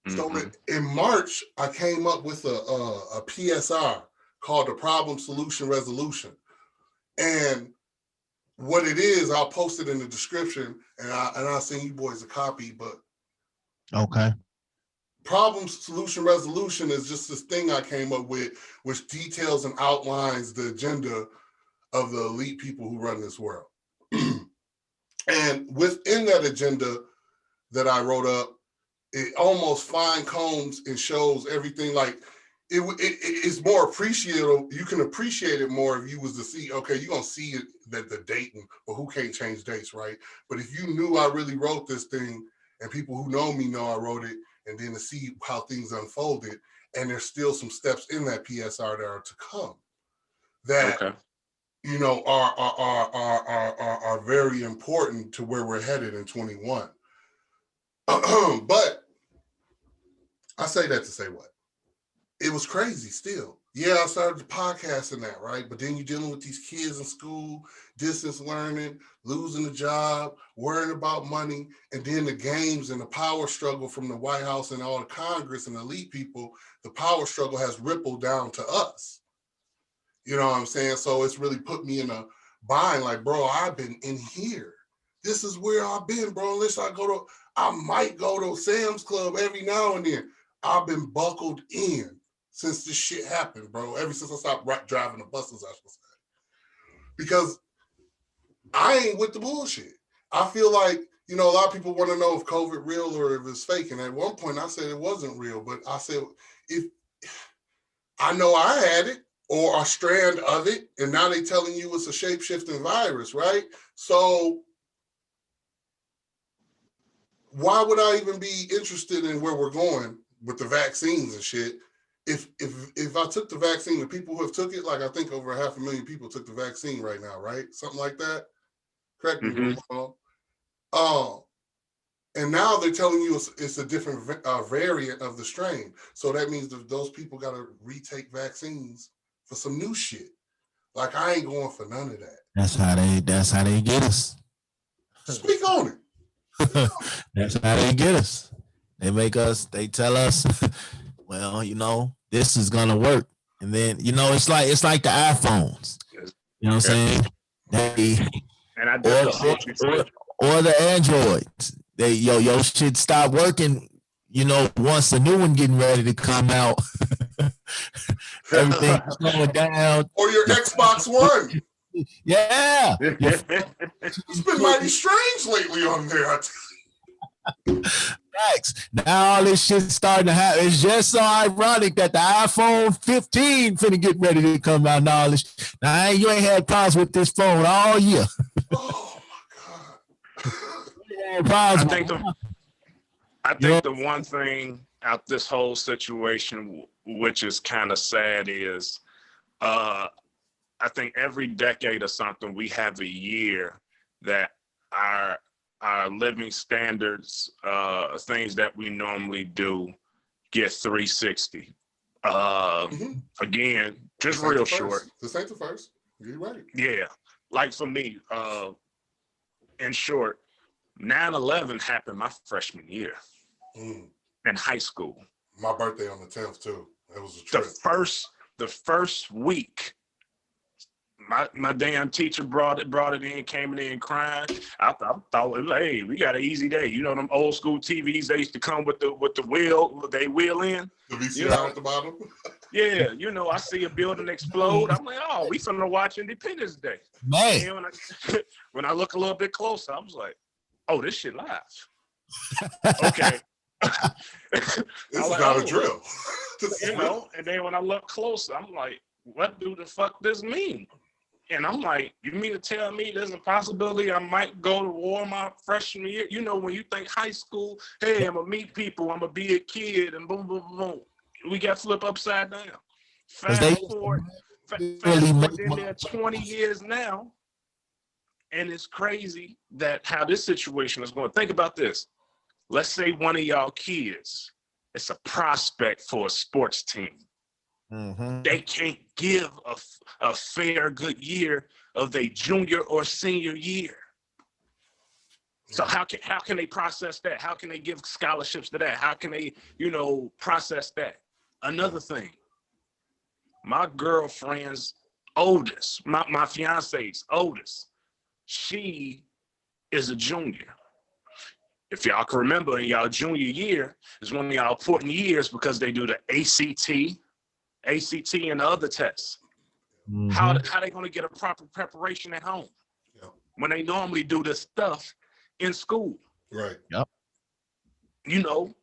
Mm-hmm. So in March, I came up with a PSR called the Problem Solution Resolution. And what it is, I'll post it in the description, and I'll send you boys a copy. But Okay. Problem Solution Resolution is just this thing I came up with, which details and outlines the agenda of the elite people who run this world. And within that agenda that I wrote up, it almost fine combs and shows everything. Like it's more appreciable. You can appreciate it more if you was to see, okay, you're going to see it, that the date, but who can't change dates, right? But if you knew I really wrote this thing, and people who know me know I wrote it, and then to see how things unfolded, and there's still some steps in that PSR that are to come that, Okay. you know, are very important to where we're headed in 21. But I say that to say what? It was crazy still. Yeah, I started the podcast and that, right? But then you're dealing with these kids in school, distance learning, losing a job, worrying about money, and then the games and the power struggle from the White House and all the Congress and elite people, the power struggle has rippled down to us. You know what I'm saying? So it's really put me in a bind, like, bro, I've been in here. This is where I've been, bro. Unless I might go to Sam's Club every now and then. I've been buckled in since this shit happened, bro. Ever since I stopped driving the buses, I should say. Because I ain't with the bullshit. I feel like, you know, a lot of people want to know if COVID real or if it's fake. And at one point I said it wasn't real, but I said, if I know I had it or a strand of it, and now they telling you it's a shape-shifting virus, right? So why would I even be interested in where we're going with the vaccines and shit? If I took the vaccine, the people who have took it, like I think over 500,000 people took the vaccine right now, right? Something like that. Correct me if I'm wrong. And now they're telling you it's a different variant of the strain. So that means that those people got to retake vaccines for some new shit. Like I ain't going for none of that. That's how they get us. Speak on it. That's how they get us. They tell us, well, you know, this is gonna work. And then, you know, it's like the iPhones. You know what I'm saying? And I definitely see what you're saying. Or the Androids. Your shit stop working, you know, once the new one getting ready to come out. Everything's slowing down. Or your Xbox One. Yeah. It's been mighty strange lately on there. Facts. Now all this shit's starting to happen. It's just so ironic that the iPhone 15 finna get ready to come out. Now you ain't had problems with this phone all year. Oh my God. I think the one thing out this whole situation, which is kind of sad, is I think every decade or something we have a year that our living standards, things that we normally do, get 360. Again, just real short. This ain't the first. You're right. Yeah. Like for me, in short, 9/11 happened my freshman year in high school. My birthday on the 10th too. That was a trip. The first week, my damn teacher brought it in, came in crying. I thought, hey, we got an easy day. You know them old school TVs they used to come with the wheel, they wheel in. The VCR you know? At the bottom. Yeah, you know, I see a building explode. I'm like, oh, we finna watch Independence Day. Man. And when I look a little bit closer, I was like, oh, this shit live. Okay. This is not a drill. You know, and then when I look closer, I'm like, what do the fuck this mean? And I'm like, you mean to tell me there's a possibility I might go to war my freshman year? You know, when you think high school, hey, I'm going to meet people, I'm going to be a kid, and boom, boom, boom. We got flipped upside down. Fast forward, then there are 20 years now, and it's crazy that how this situation is going. Think about this. Let's say one of y'all kids is a prospect for a sports team. Mm-hmm. They can't give a fair, good year of their junior or senior year. So how can they process that? How can they give scholarships to that? How can they, process that? Another thing, my girlfriend's oldest, my fiance's oldest, she is a junior. If y'all can remember, in y'all junior year is one of y'all important years because they do the ACT, and the other tests. Mm-hmm. How they going to get a proper preparation at home when they normally do this stuff in school? Right. Yep.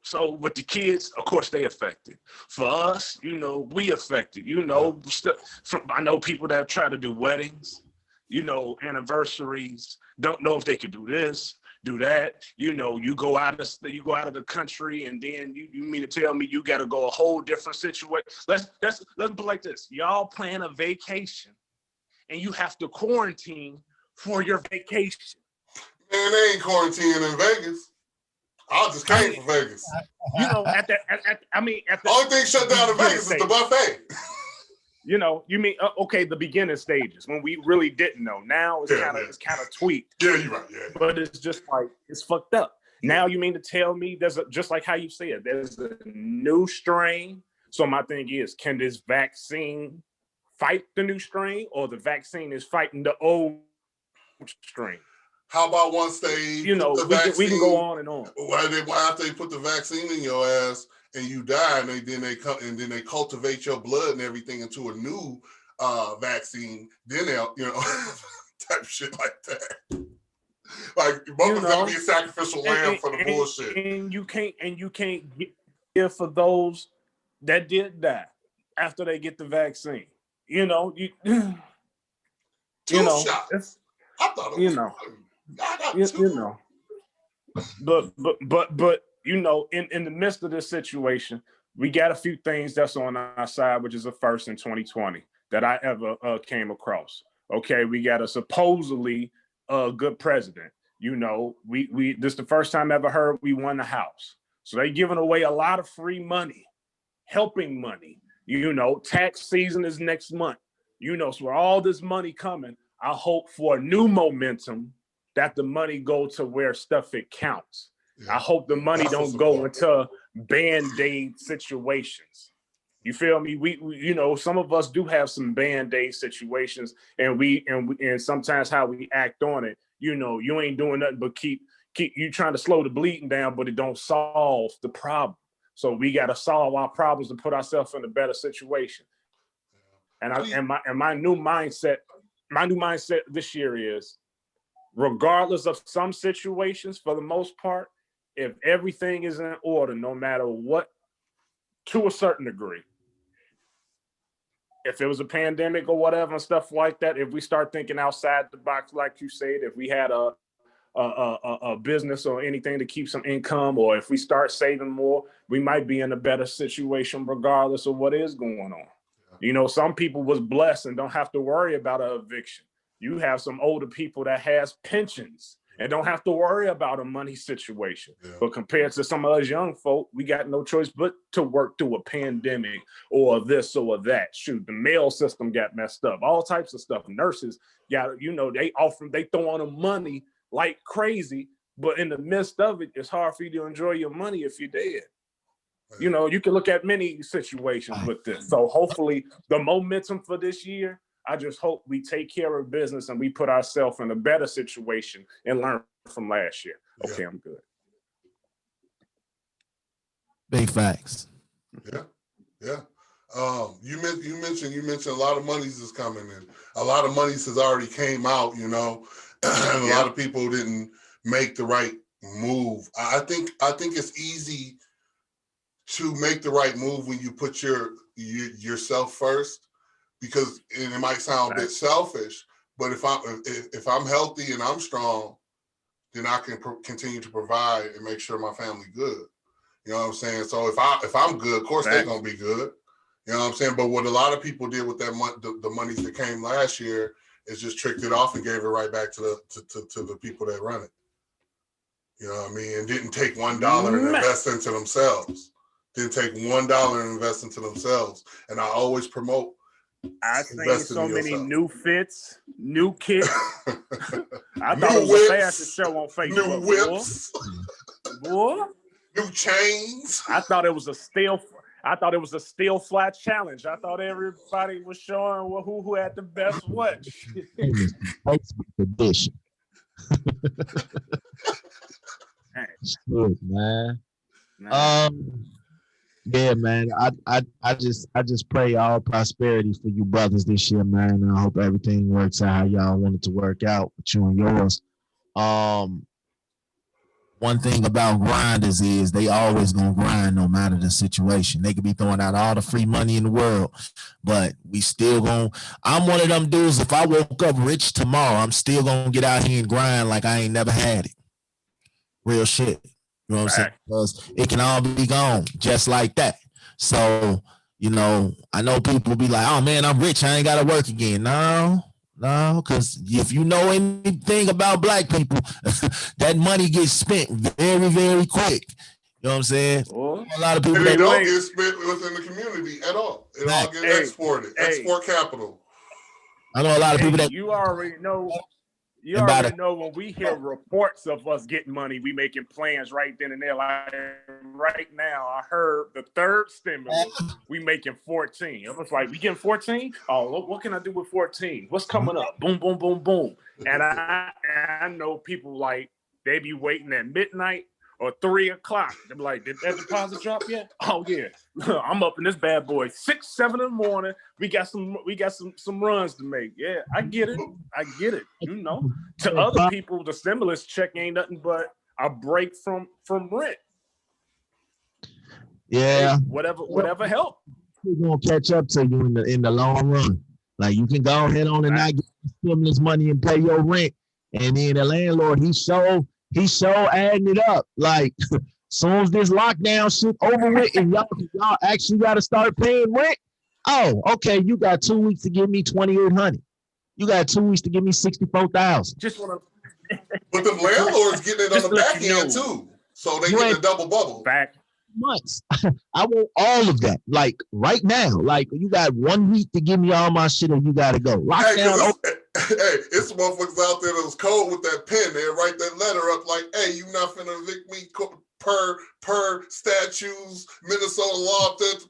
So with the kids, of course, they affected. For us, we affected. I know people that try to do weddings, anniversaries, don't know if they could do this, do that. You go out of the country, and then you mean to tell me you got to go a whole different situation? Let's put it like this: y'all plan a vacation, and you have to quarantine for your vacation. Man, they ain't quarantining in Vegas. I just came from Vegas. At the only thing shut down in Vegas is the buffet. The beginning stages when we really didn't know. Now it's kind of tweaked. Yeah, you're right. Yeah. But it's just like it's fucked up. Now you mean to tell me just like how you said, there's a new strain. So my thing is, can this vaccine fight the new strain, or the vaccine is fighting the old strain? How about once they we can go on and on. After they put the vaccine in your ass and you die, and then they cultivate your blood and everything into a new vaccine, then they'll type shit like that. Like both gonna be a sacrificial lamb for the bullshit. And you can't give for those that did die after they get the vaccine. Two shots. I thought it was But in the midst of this situation, we got a few things that's on our side, which is a first in 2020 that I ever came across. Okay, we got a supposedly good president. We this is the first time I ever heard we won the House. So they giving away a lot of free money, helping money. Tax season is next month. So all this money coming, I hope for a new momentum that the money go to where stuff it counts. Yeah. I hope the money don't go into Band-Aid situations. You feel me? We some of us do have some Band-Aid situations, and sometimes how we act on it, you ain't doing nothing but keep you trying to slow the bleeding down, but it don't solve the problem. So we got to solve our problems and put ourselves in a better situation. And my new mindset this year is, regardless of some situations, for the most part, if everything is in order, no matter what, to a certain degree, if it was a pandemic or whatever and stuff like that, if we start thinking outside the box, like you said, if we had a business or anything to keep some income, or if we start saving more, we might be in a better situation regardless of what is going on. Some people was blessed and don't have to worry about an eviction. You have some older people that has pensions and don't have to worry about a money situation. Yeah. But compared to some of us young folk, we got no choice but to work through a pandemic or this or that. Shoot, the mail system got messed up. All types of stuff. Nurses got, they throw on them money like crazy. But in the midst of it, it's hard for you to enjoy your money if you're dead. You can look at many situations with this. So hopefully the momentum for this year, I just hope we take care of business and we put ourselves in a better situation and learn from last year. Okay, yeah. I'm good. Big facts. Yeah. You mentioned a lot of monies is coming in. A lot of monies has already came out, and a lot of people didn't make the right move. I think it's easy to make the right move when you put yourself first. Because it might sound a bit selfish, but if I'm healthy and I'm strong, then I can continue to provide and make sure my family good. You know what I'm saying? So if I'm good, of course they're gonna be good. You know what I'm saying? But what a lot of people did with that the monies that came last year is just tricked it off and gave it right back to the people that run it. You know what I mean? And didn't take $1 and invest into themselves. Didn't take $1 and invest into themselves. And I always promote I seen Invested so in many yourself. new fits, new kits. I New thought it was whips, a fashion show on Facebook. New whips, Boy. new chains. I thought it was a steel flat challenge. I thought everybody was showing who had the best watch. Facebook edition. Shit, man. Yeah, man. I just pray all prosperity for you brothers this year, man. And I hope everything works out how y'all want it to work out with you and yours. One thing about grinders is they always gonna grind no matter the situation. They could be throwing out all the free money in the world, but we still gonna. I'm one of them dudes. If I woke up rich tomorrow, I'm still gonna get out here and grind like I ain't never had it. Real shit. You know what I'm saying? Because it can all be gone just like that. So, you know, I know people be like, oh man, I'm rich. I ain't got to work again. No, because if you know anything about black people, that money gets spent very, very quick. You know what I'm saying? A lot of people And they don't get spent within the community at all. It all gets exported. Export capital. I know a lot of people that you already know. You already know when we hear reports of us getting money, we making plans right then and there. Like right now, I heard the third stimulus, we making 14. I was like, we getting 14? Oh, what can I do with 14? What's coming up? Boom, boom, boom, boom. And I know people like, they be waiting at midnight or 3 o'clock. They're like, did that deposit drop yet? Oh yeah. I'm up in this bad boy 6, 7 in the morning. We got some runs to make. Yeah, I get it. You know, to other people, the stimulus check ain't nothing but a break from rent. Yeah. Hey, whatever help. We're gonna catch up to you in the long run. Like you can go ahead on and not get stimulus money and pay your rent, and then the landlord he show adding it up. Like soon as this lockdown shit over with and y'all actually got to start paying rent. Oh, okay. You got 2 weeks to give me $2,800. You got 2 weeks to give me $64,000. Just want to. But the landlord's getting it on the back end too, so they get a double bubble. Back months. I want all of that. Like right now. Like you got 1 week to give me all my shit, and you got to go. Lockdown. Hey, it's motherfuckers out there that was cold with that pen. They write that letter up like, "Hey, you not finna evict me per statutes, Minnesota law, and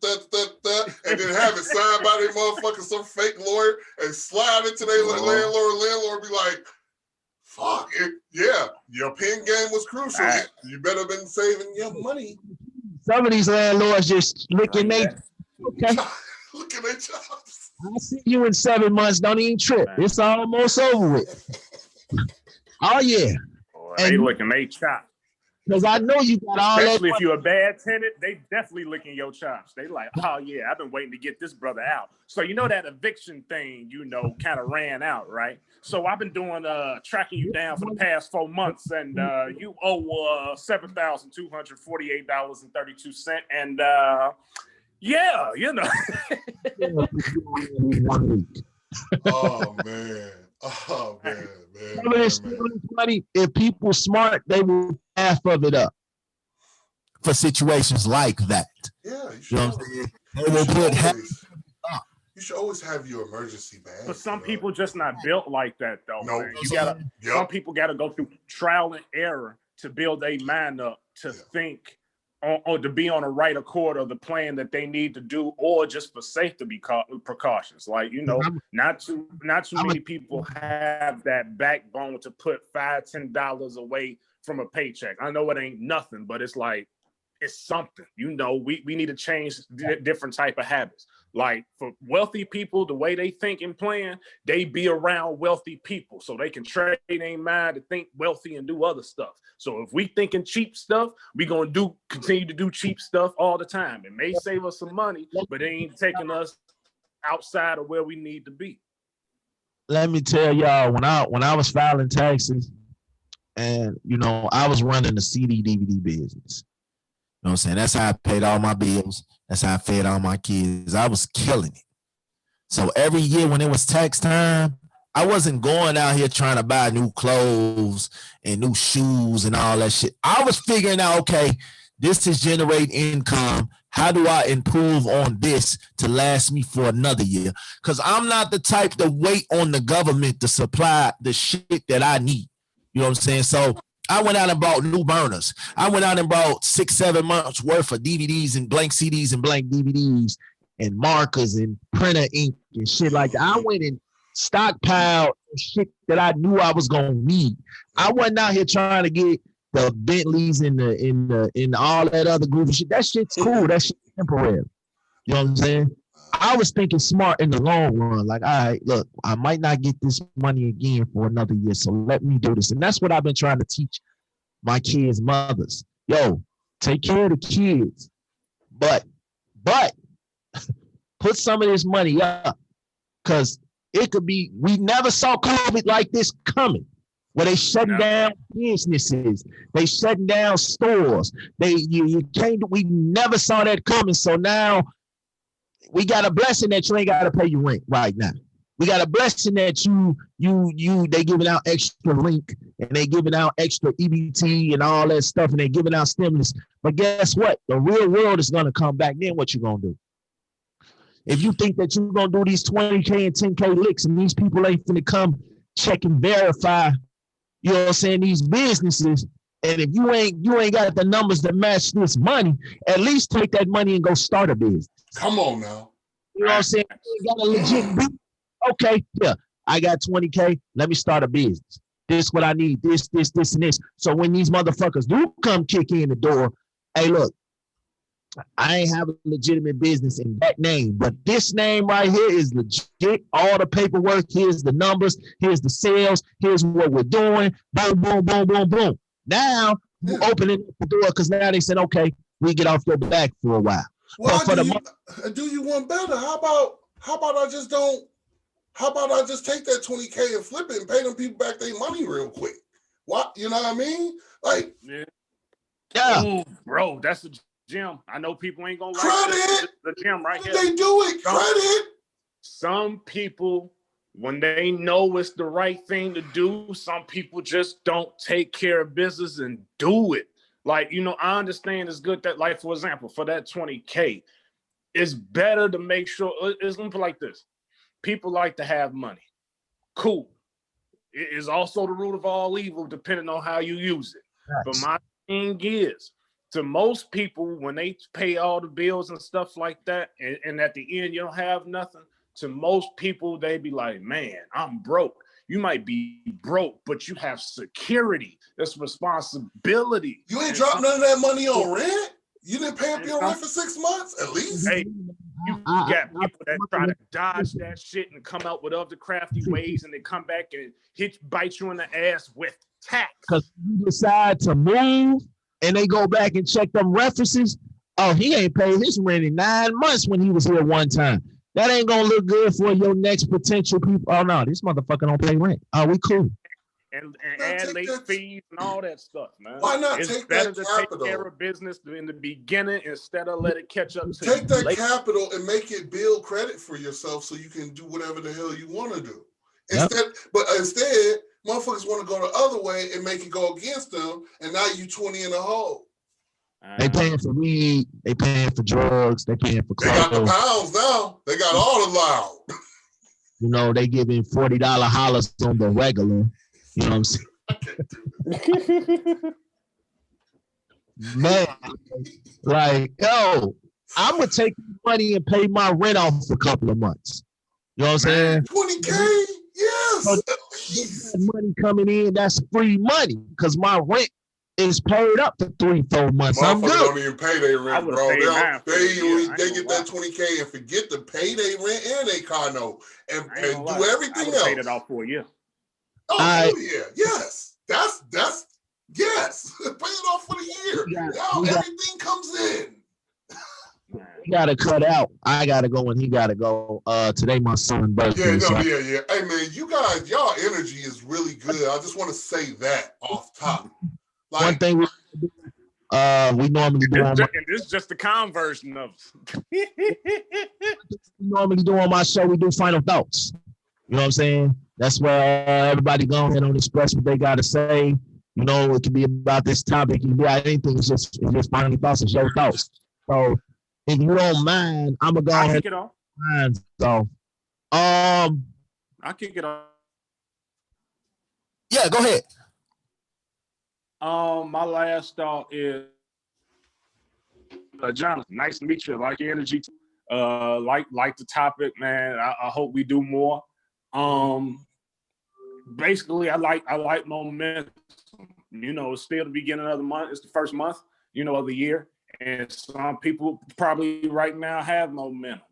then have it signed by their motherfucker, some fake lawyer, and slide it to their landlord. Landlord be like, "Fuck it, yeah, your pen game was crucial. You better been saving your money." Some of these landlords just looking at looking at jobs. I'll see you in 7 months. Don't even trip. It's almost over with. Oh, yeah. Boy, they looking, they chop. Because I know you got all Especially if you're a bad tenant, they definitely licking your chops. They like, oh, yeah, I've been waiting to get this brother out. So, you know, that eviction thing, you know, kind of ran out, right? So I've been doing tracking you down for the past 4 months, and you owe $7,248.32. And yeah, you know. Oh man. Money, if people smart, they will half of it up for situations like that. Yeah, you know what I'm saying? They will put half. You should always have your emergency bag. But some people just not built like that, though. No, man. Some people gotta go through trial and error to build a mind up to think or to be on the right accord of the plan that they need to do, or just for safety precautions. Like, you know, not too many people have that backbone to put $5, $10 away from a paycheck. I know it ain't nothing, but it's like, it's something. You know, we need to change different type of habits. Like for wealthy people, the way they think and plan, they be around wealthy people so they can train their mind to think wealthy and do other stuff. So if we thinking cheap stuff, we gonna continue to do cheap stuff all the time. It may save us some money, but it ain't taking us outside of where we need to be. Let me tell y'all, when I was filing taxes, and you know, I was running the CD DVD business. You know what I'm saying? That's how I paid all my bills. That's how I fed all my kids. I was killing it. So every year when it was tax time, I wasn't going out here trying to buy new clothes and new shoes and all that shit. I was figuring out, okay, this is generate income. How do I improve on this to last me for another year? Because I'm not the type to wait on the government to supply the shit that I need. You know what I'm saying? So I went out and bought new burners. I went out and bought 6-7 months worth of DVDs and blank CDs and blank DVDs and markers and printer ink and shit like that. I went and stockpiled shit that I knew I was gonna need. I wasn't out here trying to get the Bentleys in all that other groovy shit. That shit's cool. That shit's temporary. You know what I'm saying? I was thinking smart in the long run. Like, all right, look, I might not get this money again for another year, so let me do this. And that's what I've been trying to teach my kids' mothers. Yo, take care of the kids, but put some of this money up, because it could be, we never saw COVID like this coming, where they shutting down businesses, they shutting down stores. We never saw that coming. So now we got a blessing that you ain't got to pay your rent right now. We got a blessing that they giving out extra link and they giving out extra EBT and all that stuff, and they giving out stimulus. But guess what? The real world is gonna come back. Then what you gonna do? If you think that you're gonna do these 20K and 10K licks and these people ain't gonna come check and verify, you know what I'm saying, these businesses, and if you ain't got the numbers that match this money, at least take that money and go start a business. Come on now. You know what I'm saying? You got a legit business. Okay, yeah, I got 20K. Let me start a business. This what I need. This, and this. So when these motherfuckers do come kick in the door, hey, look, I ain't have a legitimate business in that name, but this name right here is legit. All the paperwork, here's the numbers, here's the sales, here's what we're doing. Boom, boom, boom, boom, boom. Now you opening up the door because now they said, okay, we get off your back for a while. Well, do you want better? How about I just take that 20K and flip it and pay them people back their money real quick? What, you know what I mean? Like, yeah. Ooh, bro, that's the gym. I know people ain't gonna like credit the gym right here. They do it. Credit. Some people, when they know it's the right thing to do, some people just don't take care of business and do it. Like, you know, I understand it's good that, like, for example, for that 20K, it's better to make sure, it's going to put like this. People like to have money. Cool. It is also the root of all evil, depending on how you use it. Nice. But my thing is, to most people, when they pay all the bills and stuff like that, and at the end you don't have nothing, to most people, they be like, man, I'm broke. You might be broke, but you have security. That's responsibility. You ain't dropped none of that money on rent? You didn't pay up your rent for 6 months, at least? Hey, you got people that try to dodge that shit and come out with other crafty ways, and they come back and bite you in the ass with tax. Because you decide to move, and they go back and check them references. Oh, he ain't paid his rent in 9 months when he was here one time. That ain't gonna look good for your next potential people. Oh no, this motherfucker don't pay rent. Oh, we cool. And add late fees and all that stuff, man. Why not it's take better that to capital? take care of business in the beginning instead of let it catch up to take you that later. capital and make it build credit for yourself so you can do whatever the hell you want to do. Instead, motherfuckers want to go the other way and make it go against them, and now you 20 in the hole. They paying for weed, they paying for drugs, they paying for clothes. They got the pounds now. They got all the loud. You know, they giving $40 hollers on the regular. You know what I'm saying? Man, like, yo, I'm gonna take money and pay my rent off for a couple of months. You know what I'm saying? 20K, yes. So money coming in, that's free money because my rent is paid up for 3-4 months. I'm good. Don't even pay their rent, bro. They get that 20K and forget to pay their rent and their car note and do everything else. Paid it off for a year. Oh, yeah, yes. That's yes. Pay it off for the year. Now everything comes in. He gotta cut out. I gotta go and he gotta go. Today my son's birthday. Yeah. Hey man, you guys, y'all energy is really good. I just want to say that off top. Like, one thing we normally do this is just the calm version of we normally do on my show, we do final thoughts. You know what I'm saying? That's where everybody go ahead and express what they gotta say. You know, it can be about this topic, it can be about anything. It's just final thoughts, it's your thoughts. So if you don't mind, I'm gonna go I ahead kick it off. and so I kick it off. yeah, go ahead. My last thought is Jonathan. Nice to meet you. Like your energy. Like the topic, man. I hope we do more. Basically, I like momentum. You know, it's still the beginning of the month. It's the first month, you know, of the year, and some people probably right now have momentum.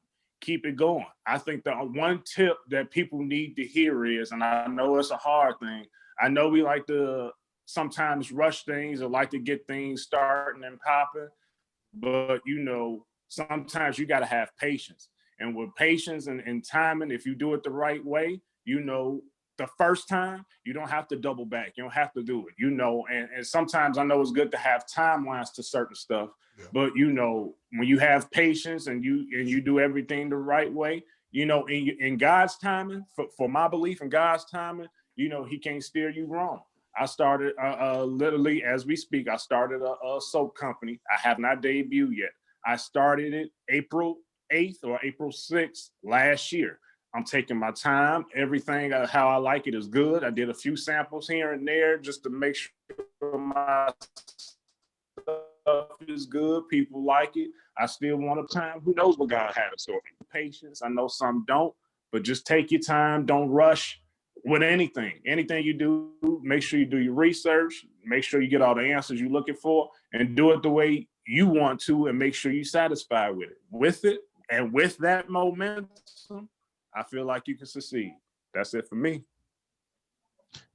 Keep it going. I think the one tip that people need to hear is, and I know it's a hard thing. I know we like to sometimes rush things or like to get things starting and popping, but you know, sometimes you got to have patience. And with patience and timing, if you do it the right way, you know, the first time, you don't have to double back. You don't have to do it, you know. And sometimes I know it's good to have timelines to certain stuff, but you know, when you have patience and you do everything the right way, you know, in God's timing, for my belief in God's timing, you know, He can't steer you wrong. I started literally as we speak. I started a soap company. I have not debuted yet. I started it April 8th or April 6th last year. I'm taking my time. Everything how I like it is good. I did a few samples here and there just to make sure my stuff is good. People like it. I still want time. Who knows what God had in store? Patience. I know some don't, but just take your time. Don't rush with anything. Anything you do, make sure you do your research. Make sure you get all the answers you're looking for, and do it the way you want to, and make sure you're satisfied with it. With it, and with that momentum, I feel like you can succeed. That's it for me.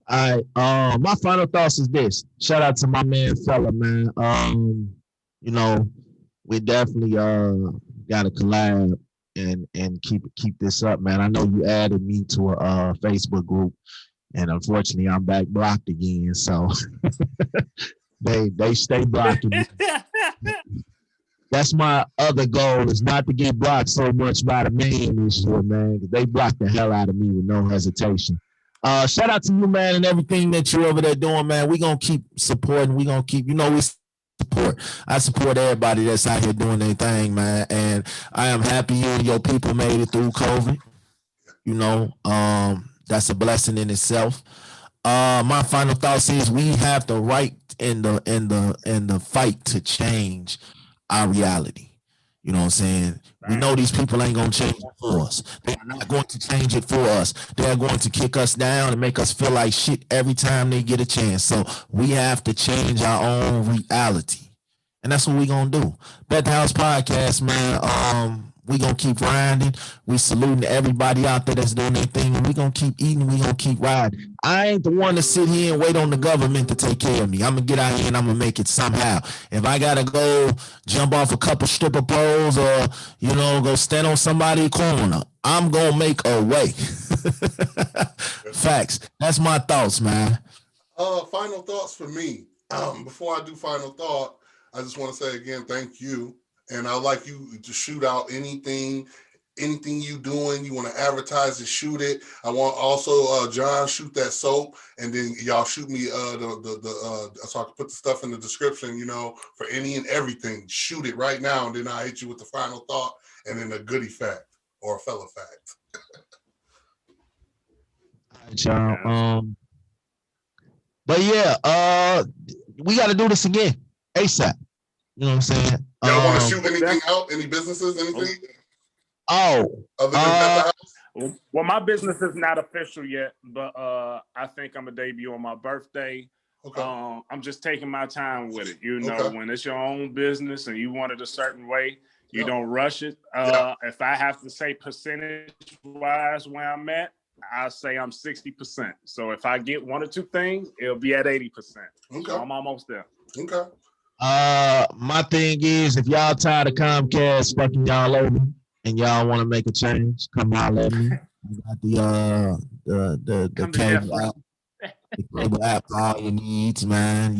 All right. My final thoughts is this. Shout out to my man Fella, man. You know, we definitely gotta collab and keep this up, man. I know you added me to a Facebook group, and unfortunately I'm back blocked again. So they stay blocking me. That's my other goal, is not to get blocked so much by the man this year, man. Because they blocked the hell out of me with no hesitation. Shout out to you, man, and everything that you're over there doing, man. We're going to keep supporting. We're going to keep, you know, we support. I support everybody that's out here doing their thing, man. And I am happy you and your people made it through COVID. You know, that's a blessing in itself. My final thoughts is we have the right in the fight to change our reality. You know what I'm saying? We know these people ain't gonna change it for us. They're not going to change it for us. They're going to kick us down and make us feel like shit every time they get a chance. So we have to change our own reality. And that's what we're gonna do. Bet the House Podcast, man. We gonna keep grinding. We saluting everybody out there that's doing their thing, and we gonna keep eating. We gonna keep riding. I ain't the one to sit here and wait on the government to take care of me. I'm gonna get out here and I'm gonna make it somehow. If I gotta go jump off a couple stripper poles or go stand on somebody's corner, I'm gonna make a way. Facts. That's my thoughts, man. Final thoughts for me. Before I do final thought, I just want to say again, thank you. And I'd like you to shoot out anything you doing, you want to advertise it, shoot it. I want also John shoot that soap, and then y'all shoot me so I can put the stuff in the description, for any and everything. Shoot it right now, and then I'll hit you with the final thought and then a goodie fact or a fella fact. All right, y'all. But yeah, we got to do this again ASAP. You know what I'm saying? Y'all want to shoot anything out? Any businesses? Anything? Other than that house? Well, my business is not official yet, but I think I'm gonna debut on my birthday. Okay. I'm just taking my time with it. When it's your own business and you want it a certain way, you don't rush it. If I have to say percentage-wise where I'm at, I'll say I'm 60%. So if I get one or two things, it'll be at 80%. Okay. So I'm almost there. Okay. My thing is, if y'all tired of Comcast fucking y'all over and y'all want to make a change, come out at me. I got the cable app. The cable app for all your needs, man.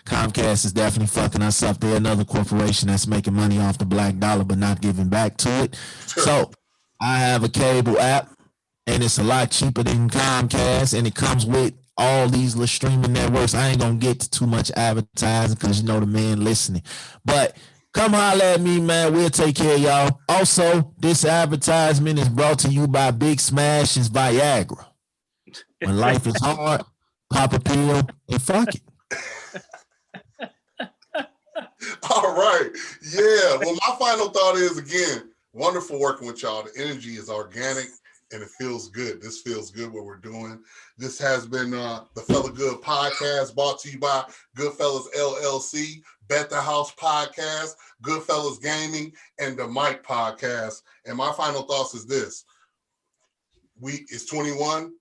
Comcast is definitely fucking us up. They're another corporation that's making money off the black dollar but not giving back to it. So I have a cable app, and it's a lot cheaper than Comcast, and it comes with all these streaming networks. I ain't gonna get to too much advertising because the man listening. But Come holler at me, man. We'll take care of y'all. Also, this advertisement is brought to you by Big Smash's Viagra. When life is hard, pop a pill and fuck it. All right. Yeah. Well, my final thought is, again, wonderful working with y'all. The energy is organic and it feels good. This feels good what we're doing. This has been the Fellagood Podcast, brought to you by Goodfellas LLC, Bet the House Podcast, Goodfellas Gaming, and the Mike Podcast. And my final thoughts is this. It's 21.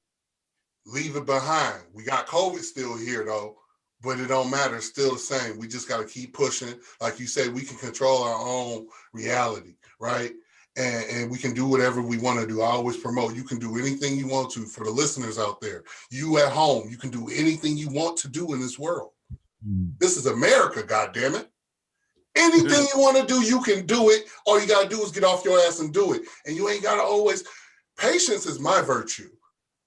Leave it behind. We got COVID still here, though. But it don't matter. It's still the same. We just got to keep pushing. Like you said, we can control our own reality, right? And we can do whatever we want to do. I always promote, you can do anything you want to. For the listeners out there, you at home, you can do anything you want to do in this world. This is America, goddammit. Anything you want to do, you can do it. All you got to do is get off your ass and do it. And you ain't got to always... Patience is my virtue.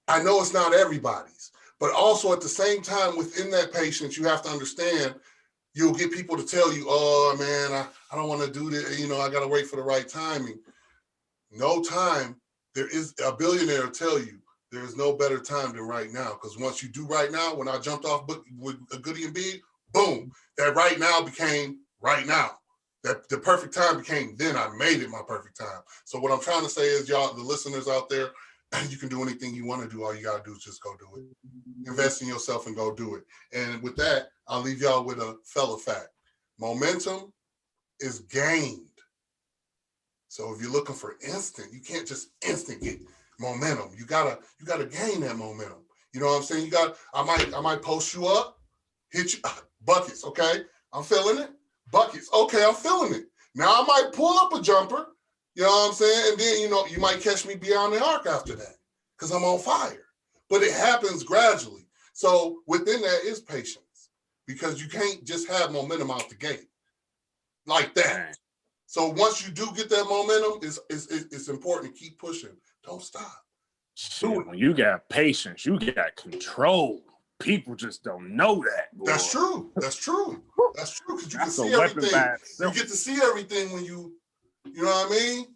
I know it's not everybody's. But also at the same time, within that patience, you have to understand, you'll get people to tell you, oh, man, I don't want to do this. You know, I got to wait for the right timing. No time. There is a billionaire will tell you there is no better time than right now. Because once you do right now, when I jumped off with a Goody and Big, boom, that right now became right now. That the perfect time became then. I made it my perfect time. So what I'm trying to say is, y'all, the listeners out there, you can do anything you want to do. All you got to do is just go do it. Invest in yourself and go do it. And with that, I'll leave y'all with a fella fact. Momentum is gained. So if you're looking for instant, you can't just instant get momentum. You gotta gain that momentum. You know what I'm saying? I might post you up, hit you, buckets, okay? I'm feeling it. Buckets, okay, I'm feeling it. Now I might pull up a jumper. You know what I'm saying? And then, you might catch me beyond the arc after that because I'm on fire. But it happens gradually. So within that is patience because you can't just have momentum out the gate like that. So once you do get that momentum, it's important to keep pushing. Don't stop. When you got patience, you got control. People just don't know that. Boy. That's true. That's true. That's true because you can see everything. You get to see everything when you know what I mean?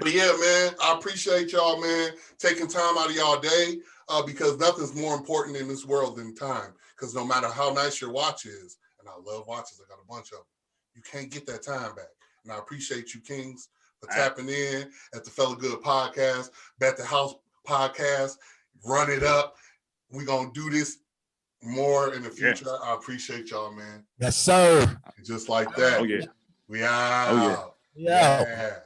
But yeah, man, I appreciate y'all, man, taking time out of y'all day because nothing's more important in this world than time. Because no matter how nice your watch is, and I love watches, I got a bunch of them, you can't get that time back. And I appreciate you, Kings, for tapping in at the Fellagood Podcast, Bet the House Podcast, run it up. We're going to do this more in the future. Yeah. I appreciate y'all, man. Yes, sir. Just like that. Oh, yeah. We out. Oh, yeah. Yeah.